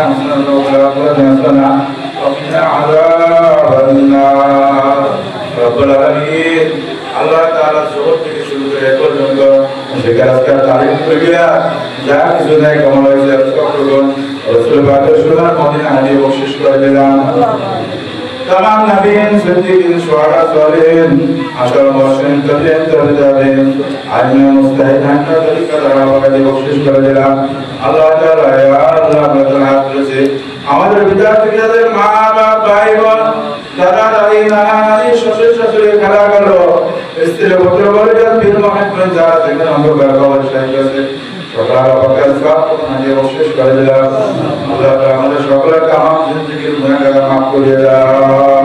حسنة وفي الآخرة حسنة وقنا عذاب النار رب العالمين الله تعالى জগৎ থেকে শুরু করে পর্যন্ত সেখানে আজকের তারিখ প্রক্রিয়া যা কিছু নাই কেমন হয়েছে সকলগণ রাসূল পাকের সুন্নাহ মদিনা হাদিয়ে বকশিশ করে দিলাম तमाम नबीन सिद्दीकीन शुहदा सालिहीन अशर मुहसिनीन तबीईन तबीईन आलिमीन मुस्ताहिदीन तरीका दारावादी बख्शिश করে দিলাম আল্লাহ তাআলা ইয়া আল্লাহ আপনার হাত রয়েছে আমাদের বিদ্যার্থীদের মা বাবা ভাই বোন দাদা দাদি নানা নানি শ্বশুর শাশুড়ি খালা খালো স্ত্রী পুত্র পরিজন বীর মহাত্মা যারা যেখানে অন্ধকার কবর শায়িত আছে সকাল অবকাশ সব হাদিয়ে বকশিশ করে দিলাম আল্লাহ তাআলা আমাদের সকলের তামাম জিন্দেগীর গুনাহগার মাফ করে দাও